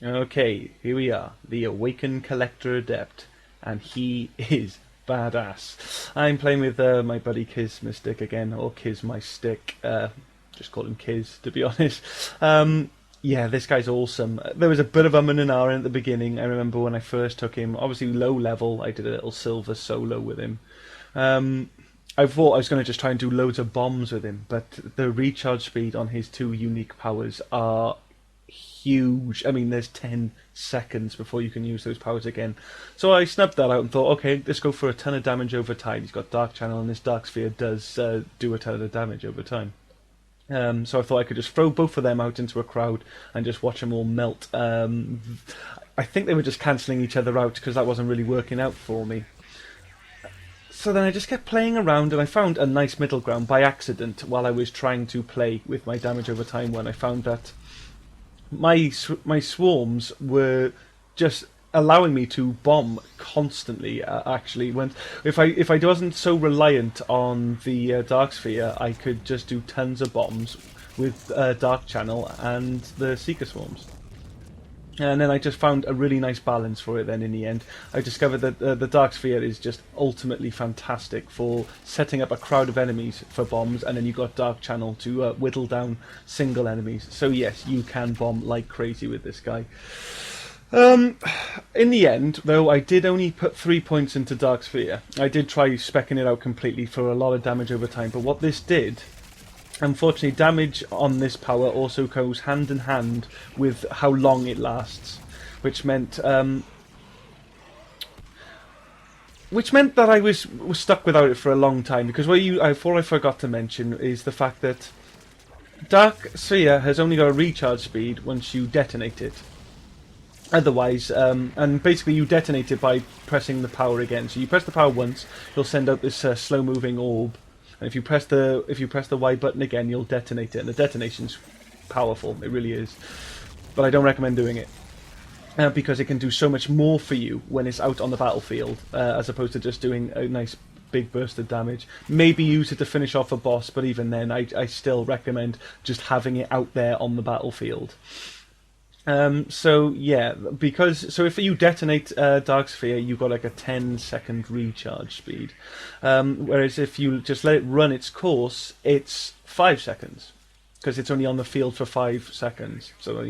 Okay, here we are, the Awakened Collector Adept, and he is badass. I'm playing with my buddy Kiz my stick again, or Kiz my stick, just call him Kiz to be honest. Yeah, this guy's awesome. There was a bit of and ahhing at the beginning. I remember when I first took him, obviously low level, I did a little silver solo with him. I thought I was going to just try and do loads of bombs with him, but the recharge speed on his two unique powers are huge. I mean, there's 10 seconds before you can use those powers again. So I snubbed that out and thought, okay, let's go for a ton of damage over time. He's got Dark Channel, and this Dark Sphere does do a ton of damage over time. So I thought I could just throw both of them out into a crowd and just watch them all melt. I think they were just cancelling each other out because that wasn't really working out for me. So then I just kept playing around, and I found a nice middle ground by accident while I was trying to play with my damage over time one. I found that my swarms were just allowing me to bomb constantly. Actually, if I wasn't so reliant on the Dark Sphere, I could just do tons of bombs with Dark Channel and the Seeker Swarms. And then I just found a really nice balance for it then in the end. I discovered that the Dark Sphere is just ultimately fantastic for setting up a crowd of enemies for bombs, and then you've got Dark Channel to whittle down single enemies. So yes, you can bomb like crazy with this guy. In the end, though, I did only put 3 points into Dark Sphere. I did try speccing it out completely for a lot of damage over time, but what this did, unfortunately, damage on this power also goes hand in hand with how long it lasts, which meant that I was stuck without it for a long time. Because what I forgot to mention is the fact that Dark Sphere has only got a recharge speed once you detonate it. Otherwise, and basically you detonate it by pressing the power again. So you press the power once, you'll send out this slow-moving orb. And if you press the Y button again, you'll detonate it, and the detonation's powerful. It really is. But I don't recommend doing it because it can do so much more for you when it's out on the battlefield, as opposed to just doing a nice big burst of damage. Maybe use it to finish off a boss, but even then, I still recommend just having it out there on the battlefield. So yeah, so if you detonate Dark Sphere, you've got like a 10-second recharge speed, whereas if you just let it run its course, it's 5 seconds, because it's only on the field for 5 seconds. So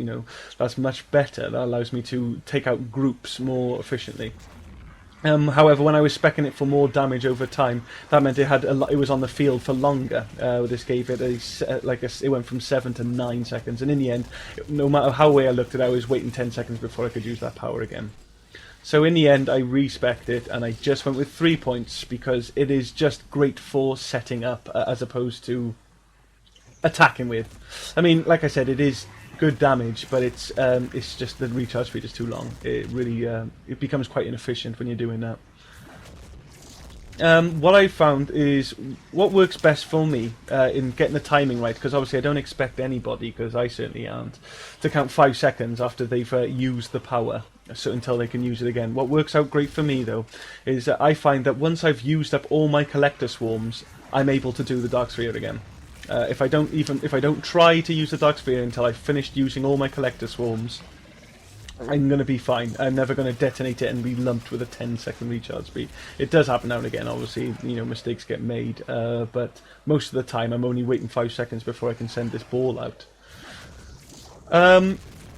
that's much better. That allows me to take out groups more efficiently. However, when I was speccing it for more damage over time, that meant it was on the field for longer. This gave it it went from 7 to 9 seconds, and in the end, no matter how way I looked at it, I was waiting 10 seconds before I could use that power again. So in the end, I respecced it, and I just went with 3 points because it is just great for setting up as opposed to attacking with. I mean, like I said, it is good damage, but it's just the recharge speed is too long. It really it becomes quite inefficient when you're doing that. What I found is what works best for me in getting the timing right, because obviously I don't expect anybody, because I certainly aren't, to count 5 seconds after they've used the power, so until they can use it again. What works out great for me though is that I find that once I've used up all my collector swarms, I'm able to do the Dark Sphere again. If I don't try to use the Dark Sphere until I've finished using all my collector swarms, I'm going to be fine. I'm never going to detonate it and be lumped with a 10-second recharge speed. It does happen now and again, obviously, mistakes get made, but most of the time I'm only waiting 5 seconds before I can send this ball out.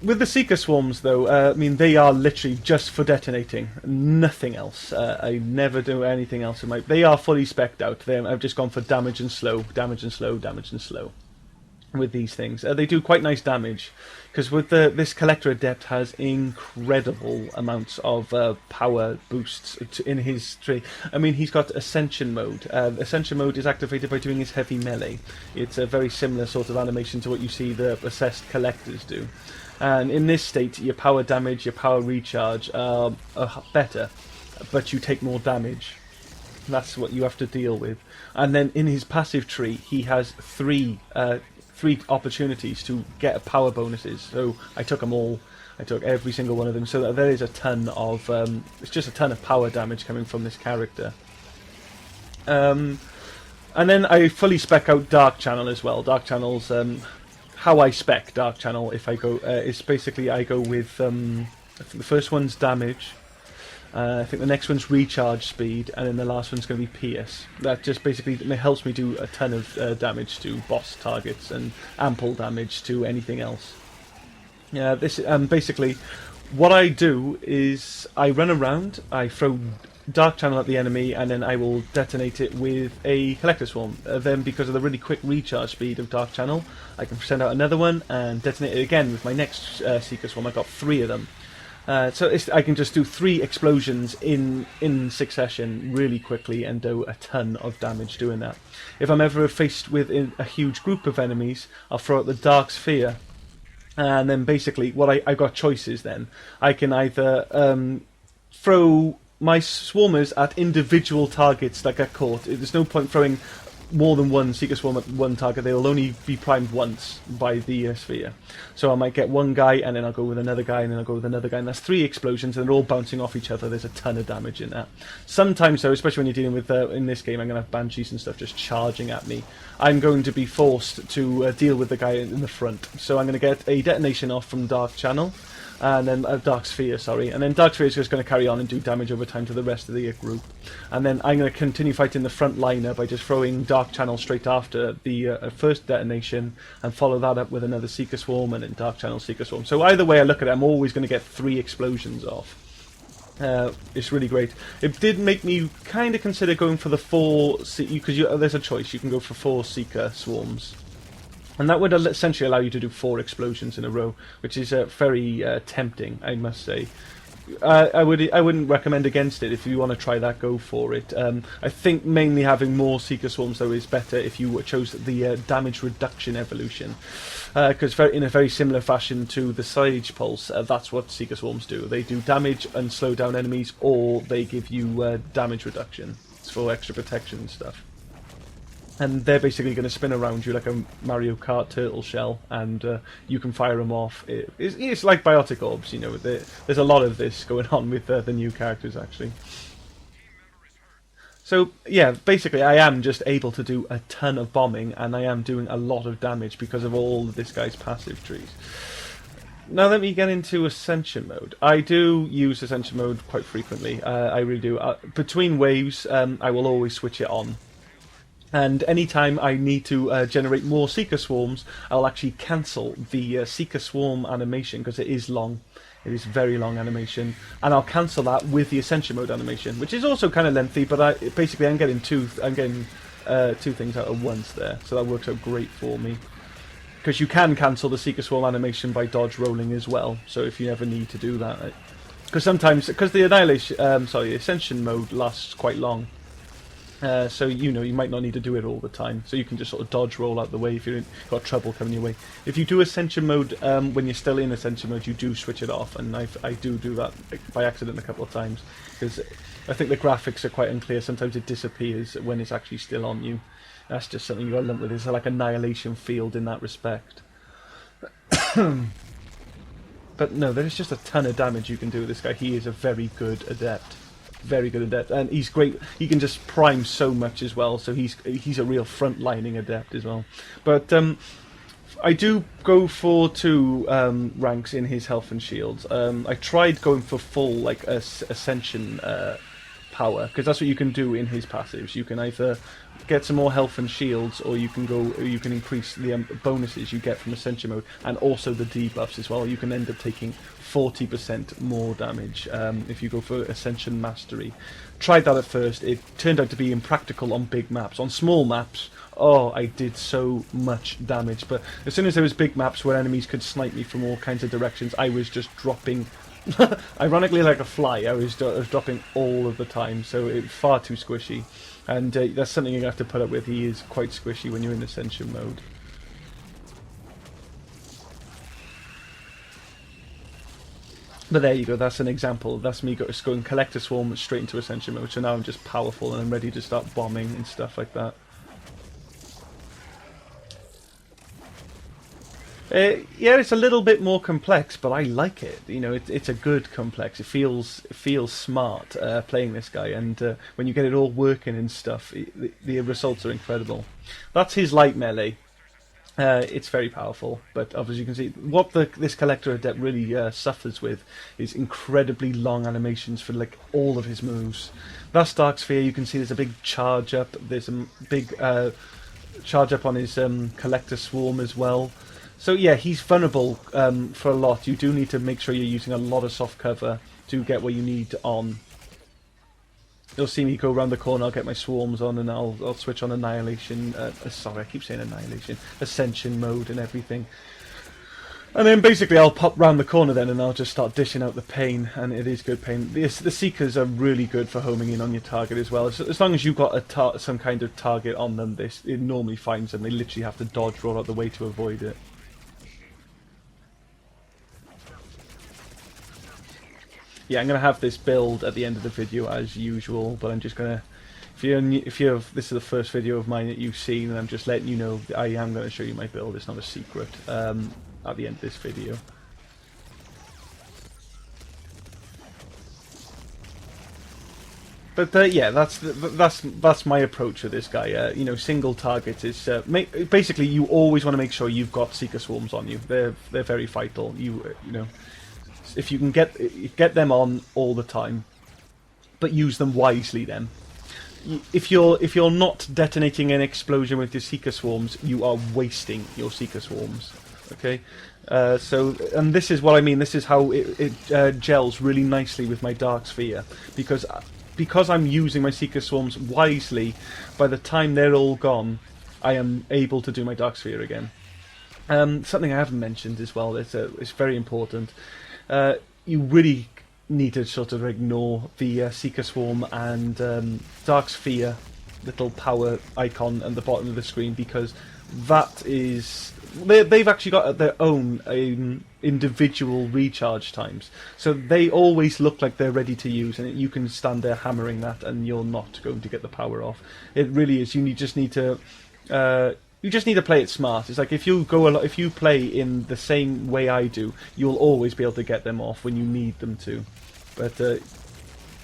With the Seeker Swarms, though, I mean, they are literally just for detonating, nothing else. I never do anything else. They are fully specced out. I've just gone for damage and slow, damage and slow, damage and slow with these things. They do quite nice damage, because with this Collector Adept has incredible amounts of power boosts in his tree. I mean, he's got Ascension mode. Ascension mode is activated by doing his heavy melee. It's a very similar sort of animation to what you see the assessed collectors do. And in this state, your power damage, your power recharge are better, but you take more damage. That's what you have to deal with. And then in his passive tree, he has three opportunities to get power bonuses. So I took them all. I took every single one of them. So that there is a ton of it's just a ton of power damage coming from this character. And then I fully spec out Dark Channel as well. Dark Channel's how I spec Dark Channel. If I go, it's basically I go with I think the first one's damage. I think the next one's recharge speed, and then the last one's going to be Pierce. That just basically helps me do a ton of damage to boss targets and ample damage to anything else. Yeah, this basically what I do is I run around, I throw Dark Channel at the enemy, and then I will detonate it with a Collector Swarm. Then, because of the really quick recharge speed of Dark Channel, I can send out another one and detonate it again with my next Seeker Swarm. I've got 3 of them. So I can just do 3 explosions in succession really quickly and do a ton of damage doing that. If I'm ever faced with a huge group of enemies, I'll throw out the Dark Sphere, and then basically I've got choices then. I can either throw my swarmers at individual targets that get caught. There's no point throwing more than one Seeker Swarm at one target. They'll only be primed once by the sphere. So I might get one guy, and then I'll go with another guy, and then I'll go with another guy, and that's 3 explosions, and they're all bouncing off each other. There's a ton of damage in that. Sometimes, though, especially when you're dealing with, in this game, I'm going to have Banshees and stuff just charging at me. I'm going to be forced to deal with the guy in the front. So I'm going to get a detonation off from Dark Channel, and then Dark Sphere, sorry, and then Dark Sphere is just going to carry on and do damage over time to the rest of the group. And then I'm going to continue fighting the front liner by just throwing Dark Channel straight after the first detonation, and follow that up with another Seeker Swarm, and then Dark Channel Seeker Swarm. So either way I look at it, I'm always going to get 3 explosions off. It's really great. It did make me kind of consider going for the 4, because there's a choice. You can go for 4 Seeker Swarms. And that would essentially allow you to do 4 explosions in a row, which is very tempting, I must say. I wouldn't recommend against it. If you want to try that, go for it. I think mainly having more Seeker Swarms, though, is better if you chose the damage reduction evolution. Because in a very similar fashion to the Sage Pulse, that's what Seeker Swarms do. They do damage and slow down enemies, or they give you damage reduction. It's for extra protection and stuff. And they're basically going to spin around you like a Mario Kart turtle shell, and you can fire them off. It's like biotic orbs, you know. There's a lot of this going on with the new characters, actually. So, yeah, basically I am just able to do a ton of bombing, and I am doing a lot of damage because of all of this guy's passive trees. Now let me get into Ascension Mode. I do use Ascension Mode quite frequently. I really do. Between waves, I will always switch it on. And anytime I need to generate more Seeker Swarms, I'll actually cancel the Seeker Swarm animation, because it is long. It is very long animation. And I'll cancel that with the Ascension Mode animation, which is also kind of lengthy, but basically I'm getting two things out at once there. So that works out great for me. Because you can cancel the Seeker Swarm animation by dodge rolling as well, so if you ever need to do that. Because sometimes, because the Ascension Mode lasts quite long. So, you know, you might not need to do it all the time. So you can just sort of dodge roll out the way if you've got trouble coming your way. If you do Ascension Mode, when you're still in Ascension Mode, you do switch it off. And I do that by accident a couple of times. Because I think the graphics are quite unclear. Sometimes it disappears when it's actually still on you. That's just something you've got to lump with. It's like Annihilation Field in that respect. But no, there's just a ton of damage you can do with this guy. He is a very good Adept. Very good Adept, and he's great. He can just prime so much as well, so he's a real front-lining Adept as well. But I do go for 2 ranks in his health and shields. I tried going for full Ascension power, because that's what you can do in his passives. You can either get some more health and shields, or you can increase the bonuses you get from Ascension Mode, and also the debuffs as well. You can end up taking 40% more damage if you go for Ascension Mastery. Tried that at first. It turned out to be impractical on big maps. On small maps, oh, I did so much damage. But as soon as there was big maps where enemies could snipe me from all kinds of directions, I was just dropping, ironically like a fly, I was dropping all of the time. So it was far too squishy. And that's something you have to put up with. He is quite squishy when you're in Ascension Mode. But there you go, that's an example. That's me just going Collector Swarm straight into Ascension Mode, so now I'm just powerful and I'm ready to start bombing and stuff like that. Yeah, it's a little bit more complex, but I like it. You know, it's a good complex. It feels smart playing this guy, and when you get it all working and stuff, the results are incredible. That's his light melee. It's very powerful, but as you can see, what this Collector Adept really suffers with is incredibly long animations for like all of his moves. That's Dark Sphere. You can see there's a big charge up. There's a big charge up on his Collector Swarm as well. So yeah, he's vulnerable for a lot. You do need to make sure you're using a lot of soft cover to get what you need on. You'll see me go around the corner, I'll get my swarms on, and I'll switch on Annihilation, sorry, I keep saying Annihilation, Ascension mode and everything. And then basically I'll pop round the corner then and I'll just start dishing out the pain, and it is good pain. The Seekers are really good for homing in on your target as well. As long as you've got some kind of target on them, it normally finds them. They literally have to dodge, roll out the way to avoid it. Yeah, I'm going to have this build at the end of the video as usual, but I'm just going to, this is the first video of mine that you've seen, and I'm just letting you know I am going to show you my build. It's not a secret at the end of this video. But yeah, that's my approach with this guy. You know, single target is basically you always want to make sure you've got Seeker Swarms on you. They're very vital. You know. If you can get them on all the time, but use them wisely. Then, if you're not detonating an explosion with your Seeker Swarms, you are wasting your Seeker Swarms. Okay, and this is what I mean. This is how it gels really nicely with my Dark Sphere, because I'm using my Seeker Swarms wisely. By the time they're all gone, I am able to do my Dark Sphere again. Something I haven't mentioned as well. It's very important. You really need to sort of ignore the Seeker Swarm and Dark Sphere little power icon at the bottom of the screen, because that is... They've actually got their own individual recharge times. So they always look like they're ready to use, and you can stand there hammering that and you're not going to get the power off. It really is. You just need to... You just need to play it smart. It's like if you play in the same way I do, you'll always be able to get them off when you need them to. But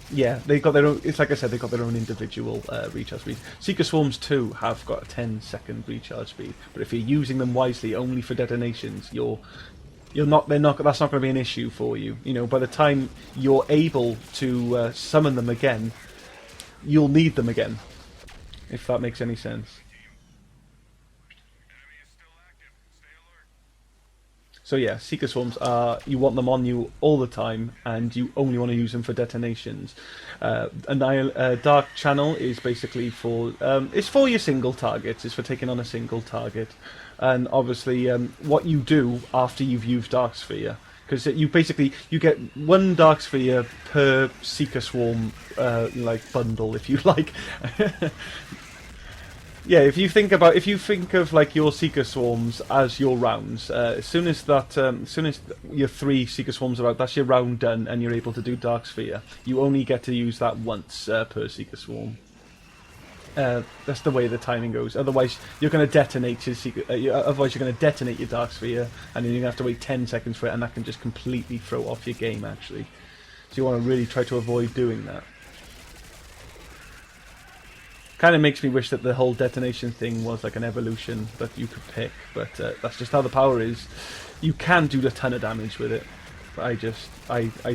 yeah, they got their own. It's like I said, they got their own individual recharge speed. Seeker Swarms 2 have got a 10-second recharge speed, but if you're using them wisely only for detonations, that's not going to be an issue for you. You know, by the time you're able to summon them again, you'll need them again. If that makes any sense. So yeah, Seeker Swarms you want them on you all the time, and you only want to use them for detonations. Dark Channel is basically for it's for your single targets. It's for taking on a single target, and obviously what you do after you've used Dark Sphere, because you get one Dark Sphere per Seeker Swarm like bundle, if you like. Yeah, if you think of like your Seeker Swarms as your rounds, as soon as your 3 Seeker Swarms are out, that's your round done, and you're able to do Dark Sphere. You only get to use that once per Seeker Swarm. That's the way the timing goes. Otherwise, you're going to detonate your detonate your Dark Sphere, and then you're going to have to wait 10 seconds for it, and that can just completely throw off your game, actually. So you want to really try to avoid doing that. Kind of makes me wish that the whole detonation thing was like an evolution that you could pick, but that's just how the power is. You can do a ton of damage with it, but I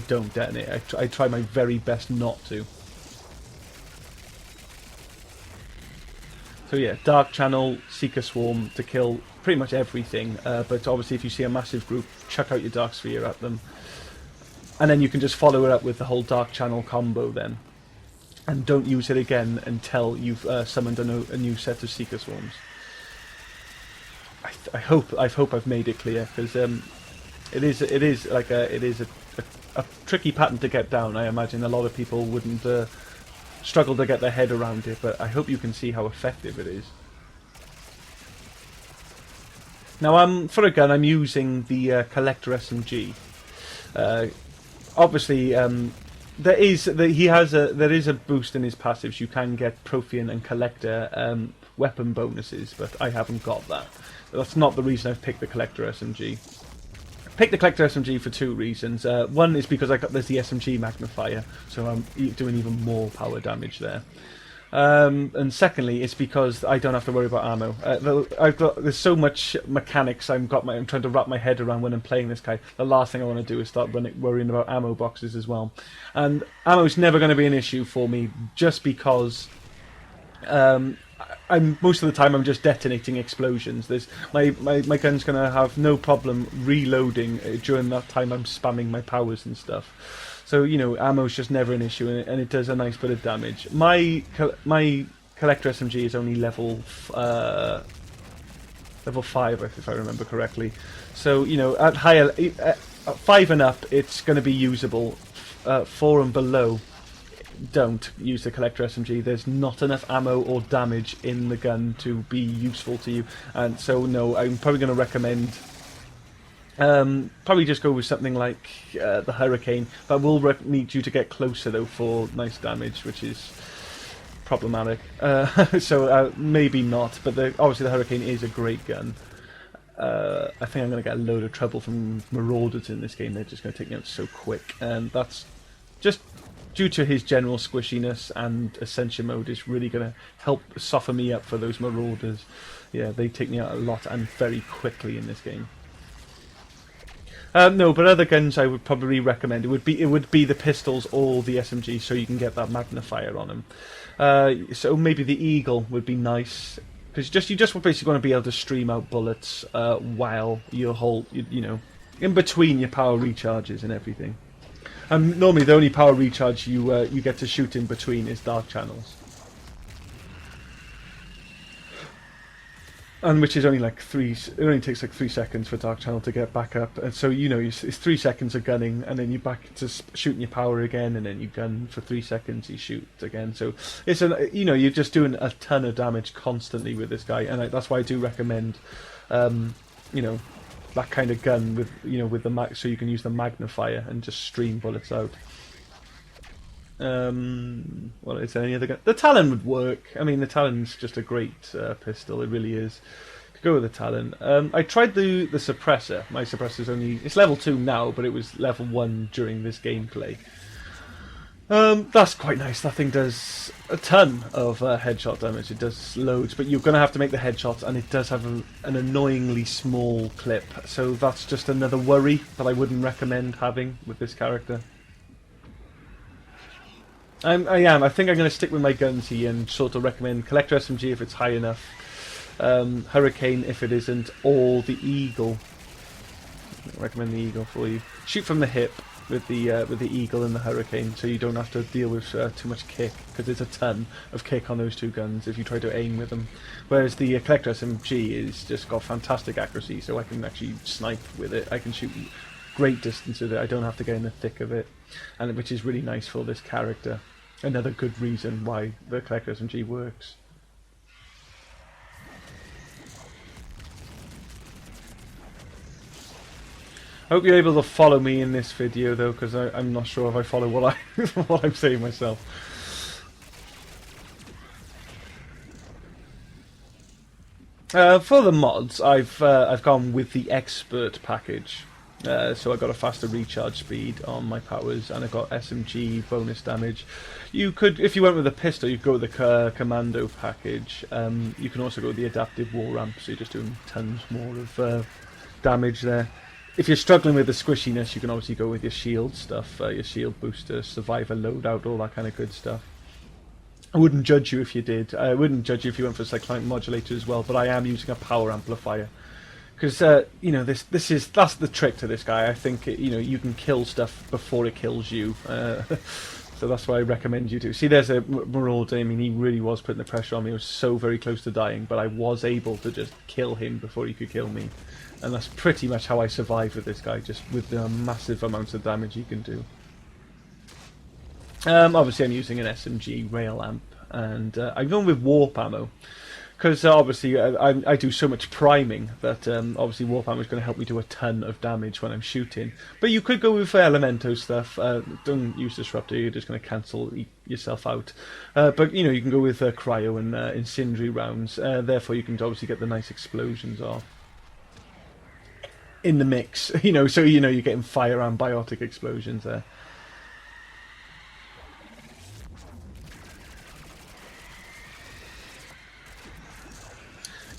don't detonate. I try my very best not to. So yeah, Dark Channel, Seeker Swarm to kill pretty much everything, but obviously if you see a massive group, chuck out your Dark Sphere at them. And then you can just follow it up with the whole Dark Channel combo then. And don't use it again until you've summoned a new set of Seeker Swarms. I hope I've made it clear, because it is a tricky pattern to get down. I imagine a lot of people wouldn't struggle to get their head around it, but I hope you can see how effective it is. Now, for a gun, I'm using the Collector SMG. Obviously. There is a boost in his passives. You can get Prothean and Collector weapon bonuses, but I haven't got that. That's not the reason I've picked the Collector SMG. I picked the Collector SMG for 2 reasons. One is because there's the SMG magnifier, so I'm doing even more power damage there. And secondly, it's because I don't have to worry about ammo. There's so much mechanics I'm trying to wrap my head around when I'm playing this guy. The last thing I want to do is start worrying about ammo boxes as well. And ammo's never going to be an issue for me, just because most of the time I'm just detonating explosions. My gun's going to have no problem reloading during that time I'm spamming my powers and stuff. So, you know, ammo's just never an issue, and it does a nice bit of damage. My collector SMG is only level 5, if I remember correctly. So, you know, at 5 and up, it's going to be usable. 4 and below, don't use the collector SMG. There's not enough ammo or damage in the gun to be useful to you. And so, no, I'm probably going to recommend... probably just go with something like the Hurricane, but will need you to get closer though for nice damage, which is problematic. So maybe not, but obviously the Hurricane is a great gun. I think I'm going to get a load of trouble from Marauders in this game. They're just going to take me out so quick, and that's just due to his general squishiness, and Ascension mode is really going to help soften me up for those Marauders. Yeah, they take me out a lot and very quickly in this game. No, but other guns I would probably recommend. It would be the pistols or the SMG, so you can get that magnifier on them. So maybe the Eagle would be nice, because you just basically want to be able to stream out bullets while you know, in between your power recharges and everything. And normally the only power recharge you get to shoot in between is dark channels. And which is only like it only takes like 3 seconds for Dark Channel to get back up. And so, you know, it's 3 seconds of gunning, and then you're back to shooting your power again, and then you gun for 3 seconds, you shoot again. So it's you know, you're just doing a ton of damage constantly with this guy, and that's why I do recommend, you know, that kind of gun with, you know, with the so you can use the magnifier and just stream bullets out. Well, is there any other gun? The Talon would work. I mean, the Talon's just a great pistol. It really is. Go with the Talon. I tried the suppressor. My suppressor's it's level 2 now, but it was level 1 during this gameplay. That's quite nice. That thing does a ton of headshot damage. It does loads, but you're going to have to make the headshots, and it does have an annoyingly small clip. So that's just another worry that I wouldn't recommend having with this character. I think I'm going to stick with my guns here and sort of recommend Collector SMG if it's high enough, Hurricane if it isn't, or the Eagle. I recommend the Eagle for you. Shoot from the hip with the Eagle and the Hurricane, so you don't have to deal with too much kick, because there's a ton of kick on those two guns if you try to aim with them. Whereas the Collector SMG is just got fantastic accuracy, so I can actually snipe with it. I can shoot great distance with it. I don't have to get in the thick of it, and which is really nice for this character. Another good reason why the Collector SMG works. I hope you're able to follow me in this video though, because I'm not sure if I follow what I'm saying myself. For the mods, I've gone with the Expert package. So I got a faster recharge speed on my powers, and I got SMG bonus damage. You could, if you went with a pistol, you could go with the Commando package. You can also go with the adaptive war ramp, so you're just doing tons more of damage there. If you're struggling with the squishiness, you can obviously go with your shield stuff, your shield booster, survivor loadout, all that kind of good stuff. I wouldn't judge you if you did. I wouldn't judge you if you went for cyclonic modulator as well, but I am using a power amplifier. Because you know, that's the trick to this guy. I think you know, you can kill stuff before it kills you, so that's why I recommend you do. See, there's a Marauder. I mean, he really was putting the pressure on me. I was so very close to dying, but I was able to just kill him before he could kill me, and that's pretty much how I survive with this guy, just with the massive amounts of damage he can do. Obviously, I'm using an SMG rail amp, and I'm going with warp ammo. Because obviously I do so much priming that obviously warp ammo is going to help me do a ton of damage when I'm shooting. But you could go with Elemento stuff. Don't use Disruptor, you're just going to cancel yourself out. But you know, you can go with Cryo and Incendiary rounds. Therefore you can obviously get the nice explosions off in the mix. You know, so you know you're getting fire and biotic explosions there.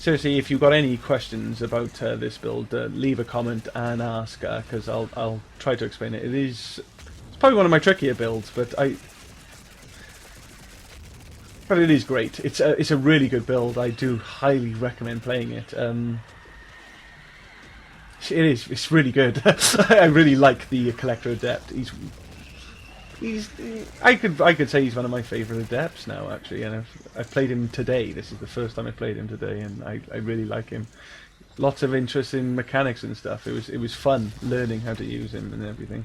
seriously, if you've got any questions about this build, leave a comment and ask, because I'll try to explain it. It's probably one of my trickier builds, but it is great. It's a really good build. I do highly recommend playing it. It's really good. I really like the Collector Adept. I could say he's one of my favourite Adepts now, actually, and I've played him today. This is the first time I played him today, and I really like him. Lots of interest in mechanics and stuff. It was fun learning how to use him and everything.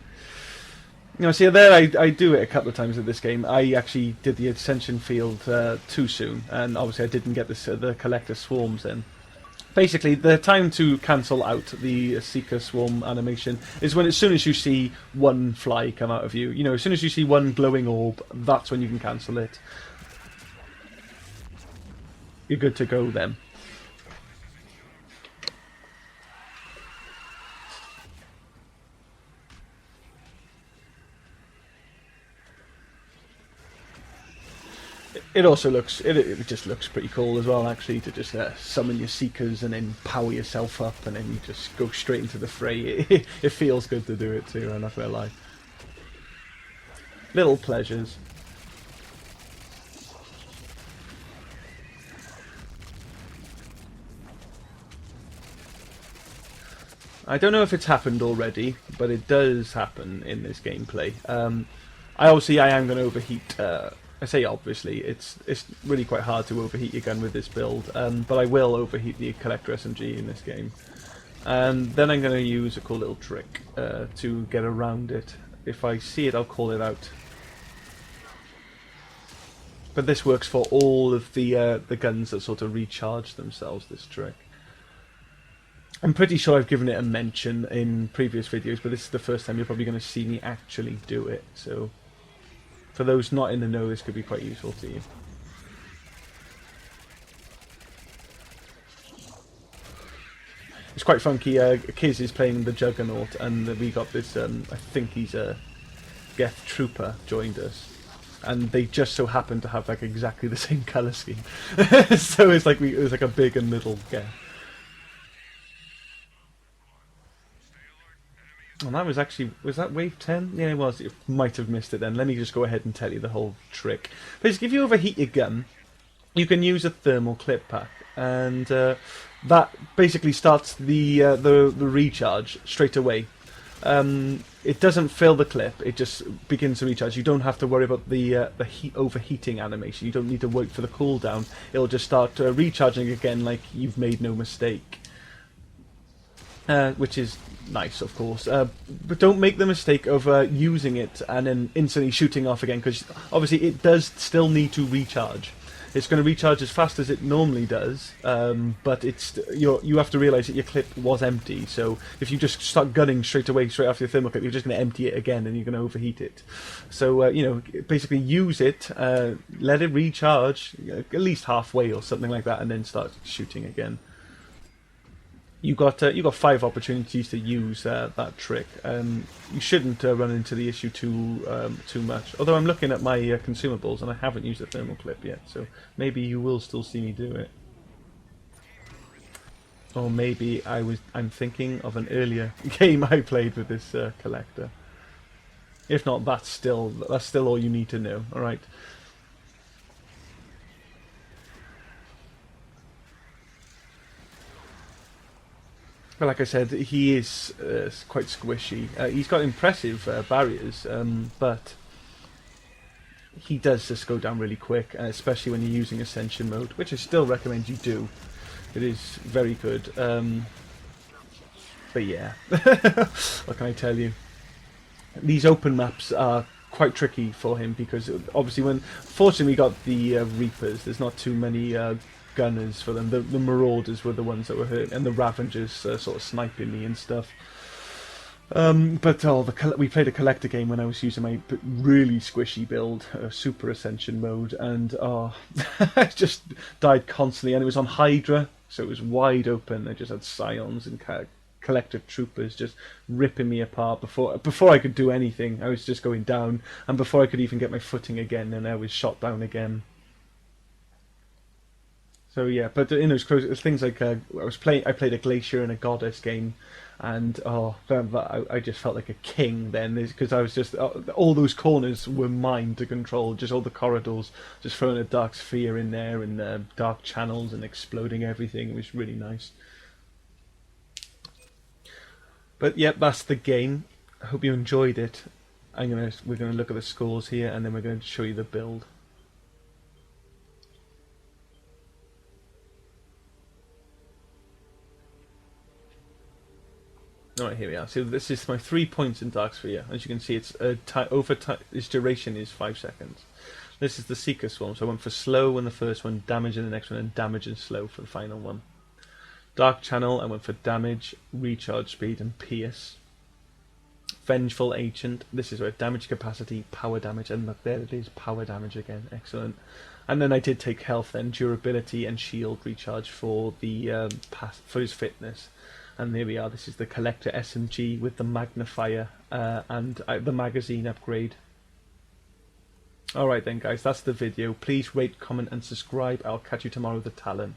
You know, see there, I do it a couple of times in this game. I actually did the Ascension field too soon, and obviously I didn't get the Collector Swarms in. Basically, the time to cancel out the Seeker Swarm animation is when, as soon as you see one fly come out of you, you know, as soon as you see one glowing orb, that's when you can cancel it. You're good to go then. It also looks, it just looks pretty cool as well, actually, to just summon your Seekers and then power yourself up and then you just go straight into the fray. It feels good to do it too, I'm not gonna lie. Little pleasures. I don't know if it's happened already, but it does happen in this gameplay. I am going to overheat. I say obviously, it's really quite hard to overheat your gun with this build, but I will overheat the Collector SMG in this game. And then I'm going to use a cool little trick to get around it. If I see it, I'll call it out. But this works for all of the guns that sort of recharge themselves, this trick. I'm pretty sure I've given it a mention in previous videos, but this is the first time you're probably going to see me actually do it, so for those not in the know, this could be quite useful to you. It's quite funky. Kiz is playing the Juggernaut, and we got this, I think he's a Geth Trooper joined us. And they just so happen to have like exactly the same colour scheme. So it's like it was like a big and little Geth. And that was actually, was that wave 10? Yeah, it was. You might have missed it then. Let me just go ahead and tell you the whole trick. Basically, if you overheat your gun, you can use a thermal clip pack, and that basically starts the recharge straight away. It doesn't fill the clip; it just begins to recharge. You don't have to worry about the overheating animation. You don't need to wait for the cooldown. It'll just start recharging again, like you've made no mistake. Which is nice, of course, but don't make the mistake of using it and then instantly shooting off again, because obviously it does still need to recharge. It's going to recharge as fast as it normally does, but you have to realise that your clip was empty, so if you just start gunning straight after your thermal clip, you're just going to empty it again and you're going to overheat it. So, you know, basically use it, let it recharge, at least halfway or something like that, and then start shooting again. You got 5 opportunities to use that trick. You shouldn't run into the issue too much. Although I'm looking at my consumables and I haven't used the thermal clip yet, so maybe you will still see me do it. Or maybe I'm thinking of an earlier game I played with this collector. If not, that's still all you need to know. All right. But like I said, he is quite squishy. He's got impressive barriers, but he does just go down really quick, especially when you're using Ascension mode, which I still recommend you do. It is very good. But yeah, what can I tell you? These open maps are quite tricky for him, because obviously fortunately we got the Reapers, there's not too many gunners for them. The Marauders were the ones that were hurt, and the Ravengers sort of sniping me and stuff. But we played a collector game when I was using my really squishy build, Super Ascension mode, and I just died constantly, and it was on Hydra, so it was wide open. I just had Scions and collector troopers just ripping me apart before I could do anything. I was just going down, and before I could even get my footing again, and I was shot down again. So yeah, but in those things like I played a glacier and a goddess game, and I just felt like a king then, because I was just all those corners were mine to control, just all the corridors, just throwing a dark sphere in there and dark channels and exploding everything. It was really nice. But yep, that's the game. I hope you enjoyed it. We're gonna look at the scores here, and then we're going to show you the build. Alright, here we are. So this is my 3 points in Dark Sphere. As you can see, its duration is 5 seconds. This is the Seeker Swarm. So I went for slow in the first one, damage in the next one, and damage and slow for the final one. Dark Channel, I went for damage, recharge speed, and pierce. Vengeful Ancient, this is where damage capacity, power damage, and look, there it is, power damage again, excellent. And then I did take health then, durability and shield recharge for the for his fitness. And there we are, this is the Collector SMG with the magnifier and the magazine upgrade. Alright then guys, that's the video. Please rate, comment and subscribe. I'll catch you tomorrow with the Talon.